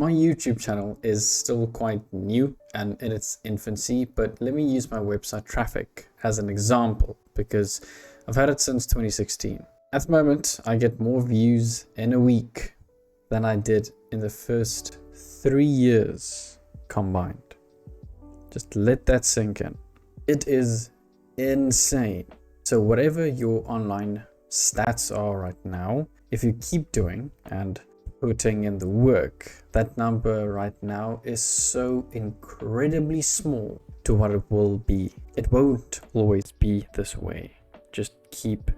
My YouTube channel is still quite new and in its infancy, but let me use my website traffic as an example because I've had it since 2016. At the moment, I get more views in a week than I did in the first 3 years combined. Just let that sink in. It is insane. So whatever your online stats are right now, if you keep doing and putting in the work, that number right now is so incredibly small to what it will be. It won't always be this way. Just keep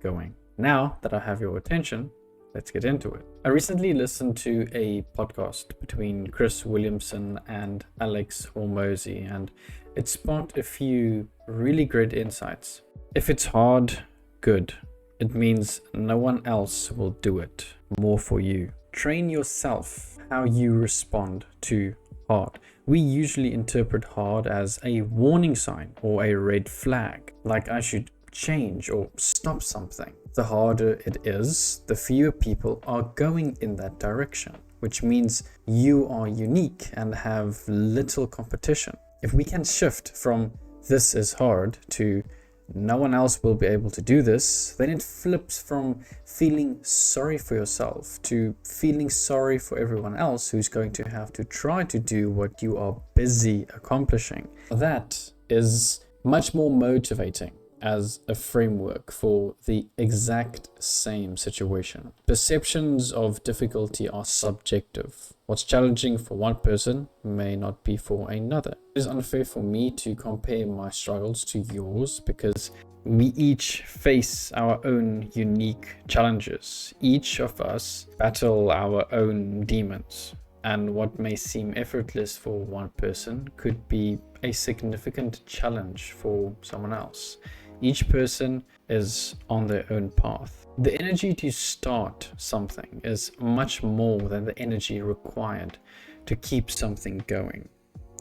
going. Now that I have your attention, let's get into it. I recently listened to a podcast between Chris Williamson and Alex Hormozi, and it sparked a few really great insights. If it's hard, good. It means no one else will do it more for you. Train yourself how you respond to hard. We usually interpret hard as a warning sign or a red flag, like I should change or stop something. The harder it is, the fewer people are going in that direction, which means you are unique and have little competition. If we can shift from this is hard to no one else will be able to do this, then it flips from feeling sorry for yourself to feeling sorry for everyone else who's going to have to try to do what you are busy accomplishing. That is much more motivating as a framework for the exact same situation. Perceptions of difficulty are subjective. What's challenging for one person may not be for another. It is unfair for me to compare my struggles to yours because we each face our own unique challenges. Each of us battle our own demons, and what may seem effortless for one person could be a significant challenge for someone else. Each person is on their own path. The energy to start something is much more than the energy required to keep something going.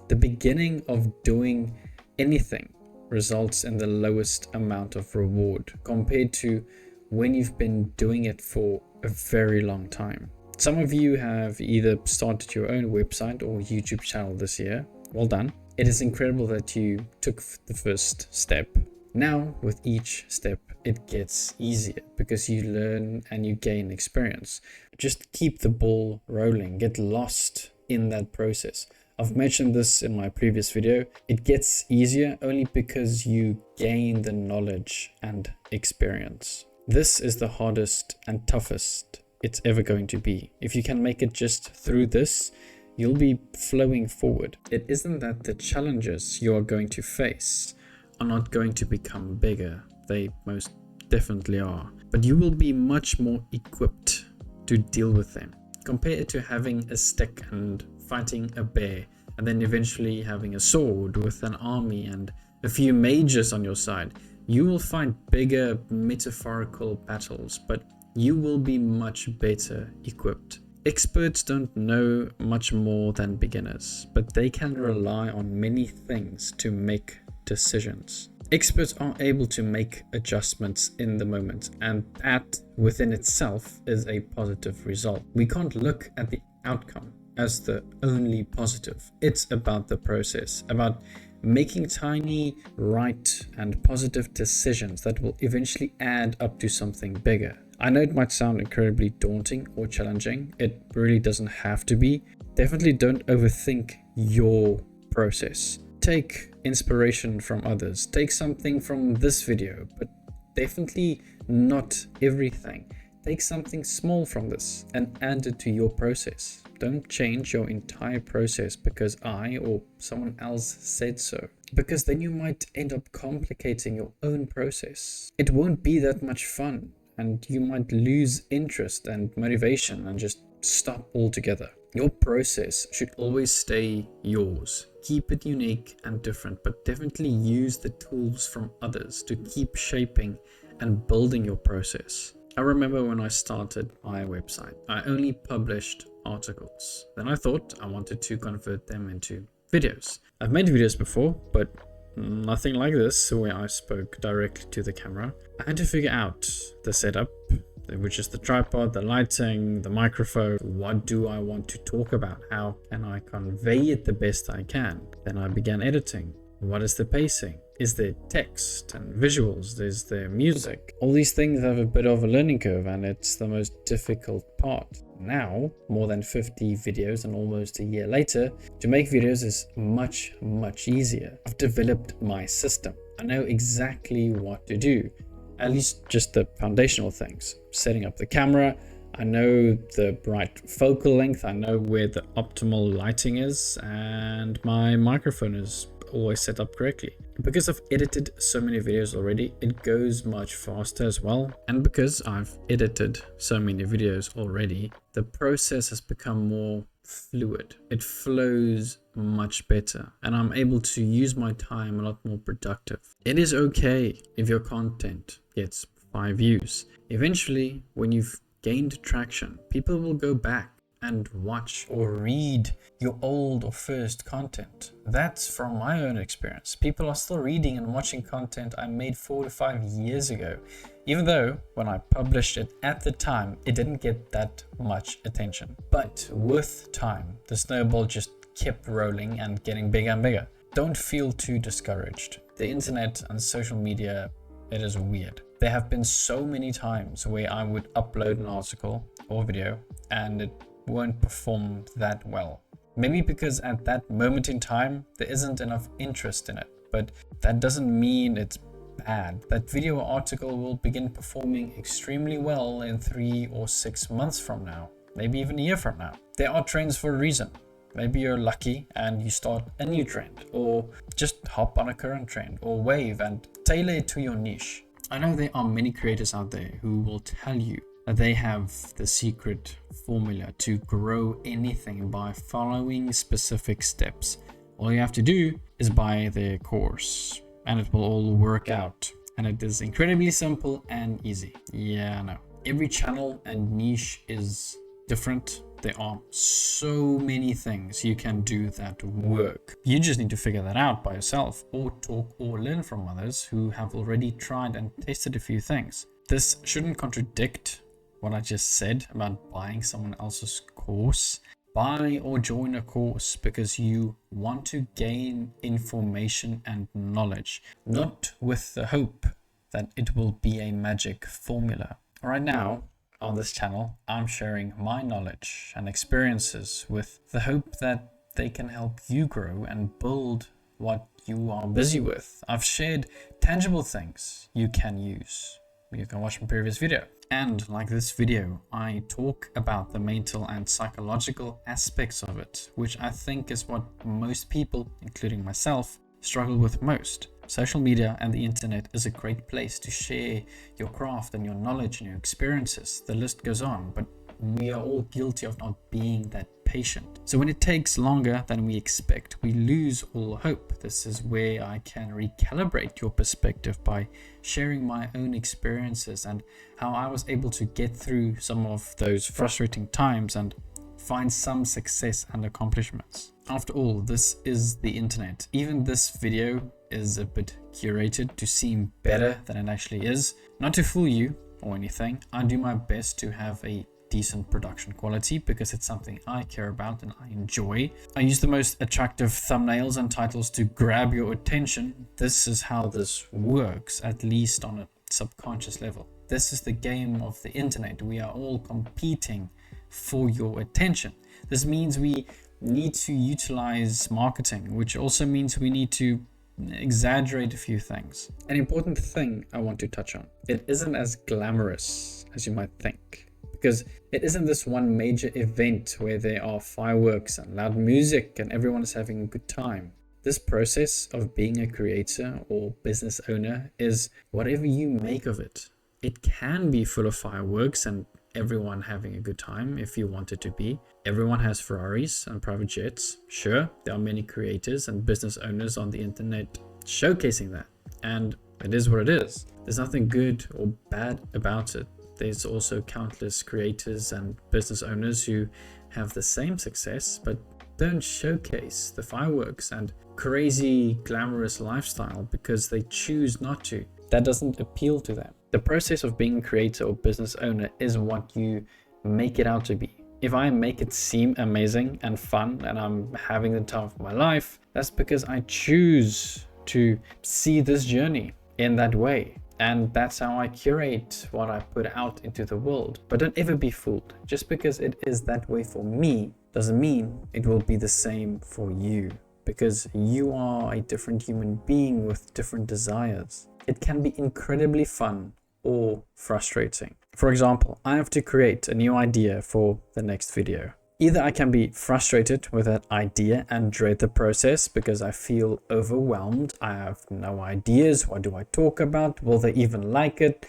The beginning of doing anything results in the lowest amount of reward compared to when you've been doing it for a very long time. Some of you have either started your own website or YouTube channel this year. Well done. It is incredible that you took the first step. Now, with each step, it gets easier because you learn and you gain experience. Just keep the ball rolling. Get lost in that process. I've mentioned this in my previous video. It gets easier only because you gain the knowledge and experience. This is the hardest and toughest it's ever going to be. If you can make it just through this, you'll be flowing forward. It isn't that the challenges you are going to face are not going to become bigger. They most definitely are. But you will be much more equipped to deal with them. Compare it to having a stick and fighting a bear, and then eventually having a sword with an army and a few mages on your side. You will fight bigger metaphorical battles, but you will be much better equipped. Experts don't know much more than beginners, but they can rely on many things to make decisions. Experts are able to make adjustments in the moment, and that within itself is a positive result. We can't look at the outcome as the only positive. It's about the process, about making tiny right and positive decisions that will eventually add up to something bigger. I know it might sound incredibly daunting or challenging. It really doesn't have to be. Definitely don't overthink your process. Take inspiration from others. Take something from this video, but definitely not everything. Take something small from this and add it to your process. Don't change your entire process because I or someone else said so, because then you might end up complicating your own process. It won't be that much fun, and you might lose interest and motivation and just stop altogether. Your process should always stay yours. Keep it unique and different, but definitely use the tools from others to keep shaping and building your process. I remember when I started my website, I only published articles. Then I thought I wanted to convert them into videos. I've made videos before, but nothing like this where I spoke directly to the camera. I had to figure out the setup, which is the tripod, the lighting, the microphone. What do I want to talk about? How can I convey it the best I can? Then I began editing. What is the pacing? Is there text and visuals? Is there music? All these things have a bit of a learning curve, and it's the most difficult part. Now, more than 50 videos and almost a year later, to make videos is much easier. I've developed my system. I know exactly what to do, at least just the foundational things. Setting up the camera, I know the right focal length, I know where the optimal lighting is, and my microphone is always set up correctly. Because I've edited so many videos already, it goes much faster as well. And because I've edited so many videos already, the process has become more fluid. It flows much better, and I'm able to use my time a lot more productive. It is okay if your content gets 5 views. Eventually, when you've gained traction, people will go back and watch or read your old or first content. That's from my own experience. People are still reading and watching content I made 4 to 5 years ago, even though when I published it at the time, it didn't get that much attention. But with time, the snowball just kept rolling and getting bigger and bigger. Don't feel too discouraged. The internet and social media, it is weird. There have been so many times where I would upload an article or video and it won't perform that well. Maybe because at that moment in time, there isn't enough interest in it, but that doesn't mean it's bad. That video or article will begin performing extremely well in 3 or 6 months from now, maybe even a year from now. There are trends for a reason. Maybe you're lucky and you start a new trend, or just hop on a current trend or wave and tailor it to your niche. I know there are many creators out there who will tell you that they have the secret formula to grow anything by following specific steps. All you have to do is buy their course and it will all work out. And it is incredibly simple and easy. Yeah, I know. Every channel and niche is different. There are so many things you can do that work. You just need to figure that out by yourself, or talk or learn from others who have already tried and tested a few things. This shouldn't contradict what I just said about buying someone else's course. Buy or join a course because you want to gain information and knowledge, not with the hope that it will be a magic formula. Right now, on this channel, I'm sharing my knowledge and experiences with the hope that they can help you grow and build what you are busy with. I've shared tangible things you can use. You can watch my previous video. And like this video, I talk about the mental and psychological aspects of it, which I think is what most people, including myself, struggle with most. Social media and the internet is a great place to share your craft and your knowledge and your experiences. The list goes on, but we are all guilty of not being that patient. So when it takes longer than we expect, we lose all hope. This is where I can recalibrate your perspective by sharing my own experiences and how I was able to get through some of those frustrating times and find some success and accomplishments. After all, this is the internet. Even this video is a bit curated to seem better than it actually is. Not to fool you or anything, I do my best to have a decent production quality because it's something I care about and I enjoy. I use the most attractive thumbnails and titles to grab your attention. This is how this works, at least on a subconscious level. This is the game of the internet. We are all competing for your attention. This means we need to utilize marketing, which also means we need to exaggerate a few things. An important thing I want to touch on. It isn't as glamorous as you might think, because it isn't this one major event where there are fireworks and loud music and everyone is having a good time. This process of being a creator or business owner is whatever you make of it. It can be full of fireworks and everyone having a good time if you want it to be. Everyone has Ferraris and private jets. Sure, there are many creators and business owners on the internet showcasing that, and it is what it is. There's nothing good or bad about it. There's also countless creators and business owners who have the same success but don't showcase the fireworks and crazy glamorous lifestyle because they choose not to. That doesn't appeal to them. The process of being a creator or business owner is what you make it out to be. If I make it seem amazing and fun and I'm having the time of my life, that's because I choose to see this journey in that way. And that's how I curate what I put out into the world. But don't ever be fooled. Just because it is that way for me doesn't mean it will be the same for you, because you are a different human being with different desires. It can be incredibly fun or frustrating. For example, I have to create a new idea for the next video. Either I can be frustrated with that idea and dread the process because I feel overwhelmed. I have no ideas. What do I talk about? Will they even like it?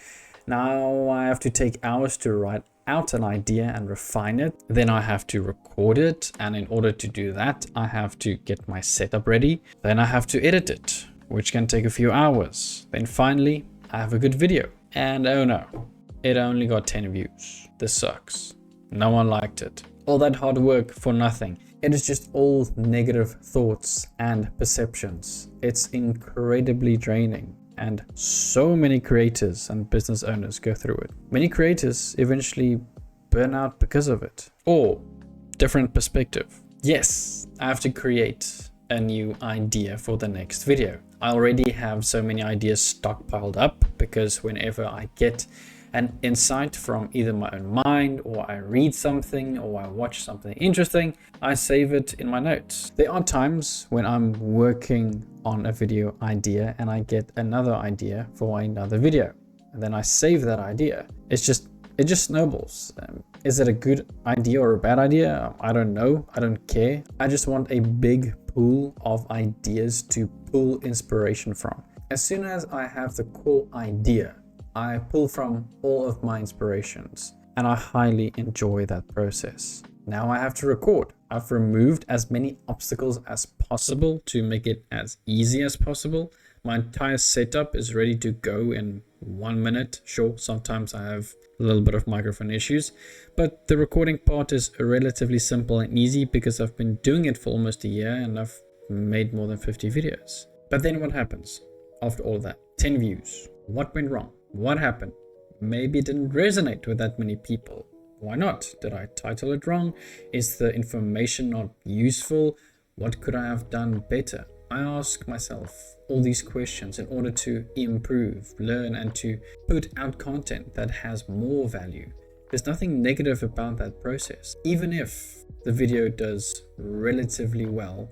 Now I have to take hours to write out an idea and refine it. Then I have to record it. And in order to do that, I have to get my setup ready. Then I have to edit it, which can take a few hours. Then finally, I have a good video. And oh no, it only got 10 views. This sucks. No one liked it. All that hard work for nothing. It is just all negative thoughts and perceptions. It's incredibly draining, and so many creators and business owners go through it. Many creators eventually burn out because of it. Or different perspective. Yes, I have to create a new idea for the next video. I already have so many ideas stockpiled up because whenever I get an insight from either my own mind, or I read something, or I watch something interesting, I save it in my notes. There are times when I'm working on a video idea and I get another idea for another video, and then I save that idea. It just snowballs. Is it a good idea or a bad idea? I don't know. I don't care. I just want a big pool of ideas to pull inspiration from. As soon as I have the core idea, I pull from all of my inspirations, and I highly enjoy that process. Now I have to record. I've removed as many obstacles as possible to make it as easy as possible. My entire setup is ready to go in 1 minute. Sure, sometimes I have a little bit of microphone issues, but the recording part is relatively simple and easy because I've been doing it for almost a year and I've made more than 50 videos. But then what happens after all that? 10 views. What went wrong? What happened? Maybe it didn't resonate with that many people. Why not? Did I title it wrong? Is the information not useful? What could I have done better? I ask myself all these questions in order to improve, learn, and to put out content that has more value. There's nothing negative about that process. Even if the video does relatively well,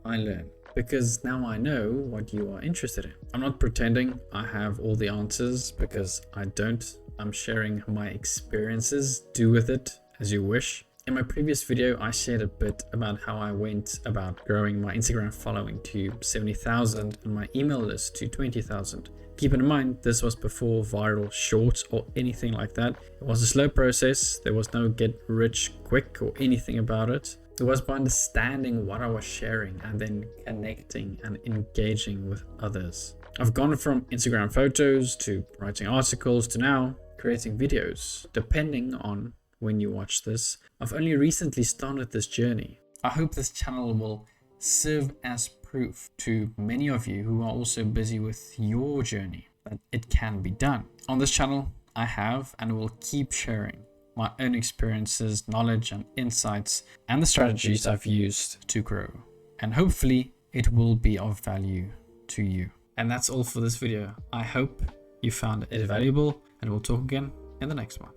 I learn. Because now I know what you are interested in. I'm not pretending I have all the answers, because I don't. I'm sharing my experiences. Do with it as you wish. In my previous video, I shared a bit about how I went about growing my Instagram following to 70,000 and my email list to 20,000. Keep in mind, this was before viral shorts or anything like that. It was a slow process. There was no get rich quick or anything about it. It was by understanding what I was sharing and then connecting and engaging with others. I've gone from Instagram photos to writing articles to now creating videos. Depending on when you watch this, I've only recently started this journey. I hope this channel will serve as proof to many of you who are also busy with your journey that it can be done. On this channel, I have and will keep sharing my own experiences, knowledge and insights, and the strategies I've used to grow. And hopefully it will be of value to you. And that's all for this video. I hope you found it valuable, and we'll talk again in the next one.